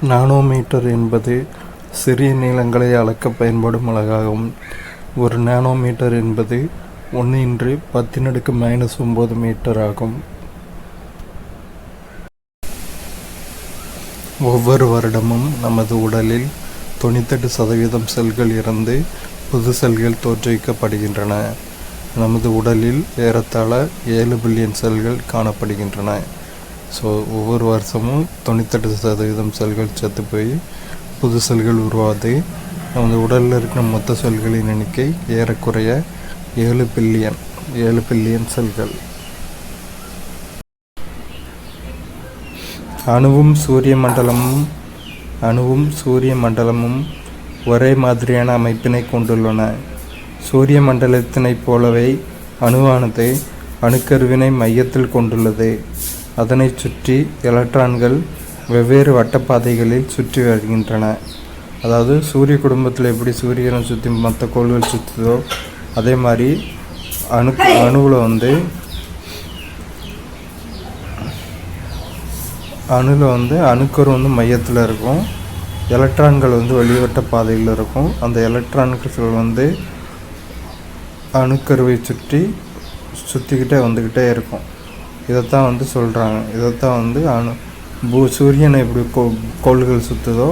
Nanometre என்பது சிறிய நீளங்களை அளக்க பயன்படும் அலகாகும். ஒரு நானோமீட்டர் என்பது 1×10⁻⁹ மீட்டர் ஆகும். ஒவ்வொரு வருடமும் நமது உடலில் 98% செல்கள் இறந்து புது செல்கள் தோற்றுவிக்கப்படுகின்றன. நமது உடலில் ஏறத்தாழ 7 பில்லியன் செல்கள் காணப்படுகின்றன. ஒவ்வொரு வருஷமும் 98% செல்கள் செத்து போய் புது செல்கள் உருவாகுது. நமது உடலில் இருக்கிற மொத்த செல்களின் எண்ணிக்கை ஏறக்குறைய 7 பில்லியன் செல்கள். அணுவும் சூரிய மண்டலமும் ஒரே மாதிரியான அமைப்பினை கொண்டுள்ளன. சூரிய மண்டலத்தினைப் போலவே அணுவானது அணுக்கருவினை மையத்தில் கொண்டுள்ளது. அதனைச் சுற்றி எலக்ட்ரான்கள் வெவ்வேறு வட்டப்பாதைகளில் சுற்றி வருகின்றன. அதாவது சூரிய குடும்பத்தில் எப்படி சூரியனை சுற்றி மற்ற கோள்கள் சுற்றுதோ அதே மாதிரி அணுவில் அணுக்கரு மையத்தில் இருக்கும். எலக்ட்ரான்கள் வெளிவட்ட பாதையில் இருக்கும். அந்த எலக்ட்ரான்கள் அணுக்கருவை சுற்றிக்கிட்டே வந்துக்கிட்டே இருக்கும். இதைத்தான் சொல்கிறாங்க. இதைத்தான் சூரியனை எப்படி கோள்கள் சுற்றுதோ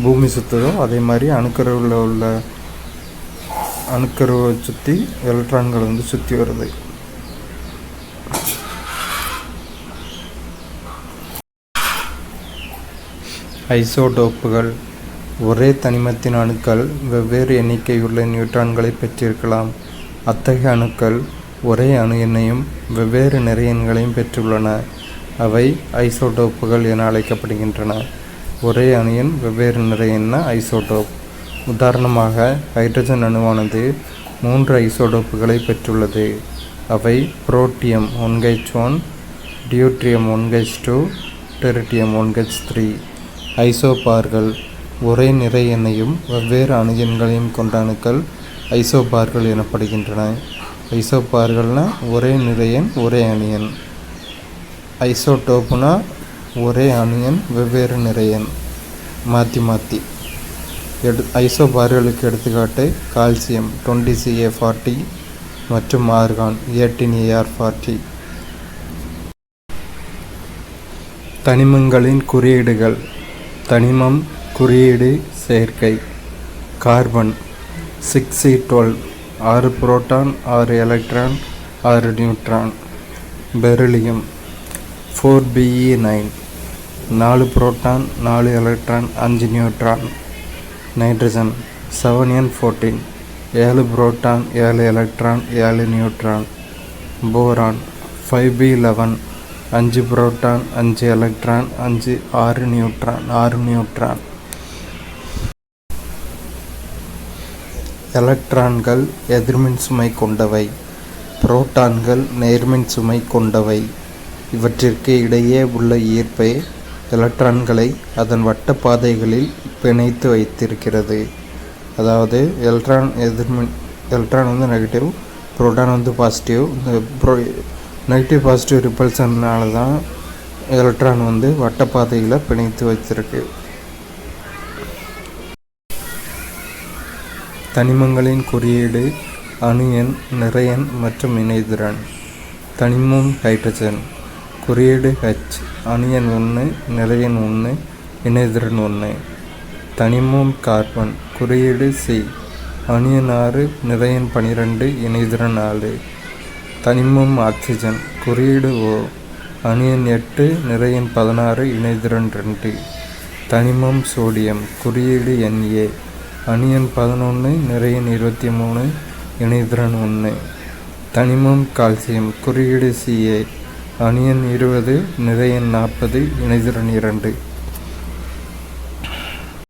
பூமி சுற்றுதோ அதே மாதிரி அணுக்கருவை சுற்றி எலக்ட்ரான்கள் சுற்றி வருது. ஐசோடோப்புகள். ஒரே தனிமத்தின் அணுக்கள் வெவ்வேறு எண்ணிக்கையுள்ள நியூட்ரான்களை பெற்றிருக்கலாம். அத்தகைய அணுக்கள் ஒரே அணு எண்ணையும் வெவ்வேறு நிறையெண்களையும் பெற்றுள்ளன. அவை ஐசோடோப்புகள் என அழைக்கப்படுகின்றன. ஒரே அணு எண் வெவ்வேறு நிறையெண்ண ஐசோடோப். உதாரணமாக ஹைட்ரஜன் அணுவானது 3 ஐசோடோப்புகளை பெற்றுள்ளது. அவை protium 1H1, deuterium 1H2, டெரிட்டியம் 1H3. ஐசோபார்கள். ஒரே நிறை எண்ணையும் வெவ்வேறு அணு எண்களையும் கொண்ட அணுக்கள் ஐசோபார்கள் எனப்படுகின்றன. ஐசோபார்கள்னா ஒரே நிறையன் ஒரே அணியன். ஐசோடோப்புனா ஒரே அணியன் வெவ்வேறு நிறையன் மாற்றி. ஐசோபார்களுக்கு எடுத்துக்காட்டு கால்சியம் 20Ca40 மற்றும் ஆர்கான் 18Ar40. தனிமங்களின் குறியீடுகள். தனிமம் குறியீடு சேர்க்கை. Carbon 6C12 6 proton 6 electron 6 neutron. Beryllium 4Be9 4 proton 4 electron 5 neutron. Nitrogen 7N14 7 proton 7 electron 7 neutron. Boron 5B11 5 proton 5 electron 6 neutron. எலக்ட்ரான்கள் எதிர்மின் சுமை கொண்டவை. புரோட்டான்கள் நேர்மின் சுமை கொண்டவை. இவற்றிற்கு இடையே உள்ள ஈர்ப்பே எலக்ட்ரான்களை அதன் வட்ட பாதைகளில் பிணைத்து வைத்திருக்கிறது. அதாவது எலக்ட்ரான் நெகட்டிவ், புரோட்டான் பாசிட்டிவ். இந்த நெகட்டிவ் பாசிட்டிவ் ரிப்பல்சன்னால தான் எலக்ட்ரான் வட்ட பாதையில் பிணைத்து வைத்திருக்கு. தனிமங்களின் குறியீடு அணு எண், நிறையன் மற்றும் இணைதிறன். தனிமம் ஹைட்ரஜன். குறியீடு H. அணு எண் 1, நிறையன் 1, இணைதிறன் 1. தனிமம் கார்பன். குறியீடு C. அணு எண் 6, நிறையன் 12, இணைதிறன் 4. தனிமம் ஆக்சிஜன். குறியீடு O. அணு எண் 8, நிறையன் 16, இணைதிறன் 2. தனிமம் சோடியம். குறியீடு Na. அணு எண் 11, நிறையன் 23, இணைதிறன் 1. தனிமம் கால்சியம். குறியீடு Ca. அணு எண் 20, நிறையன் 40, இணைதிறன் 2.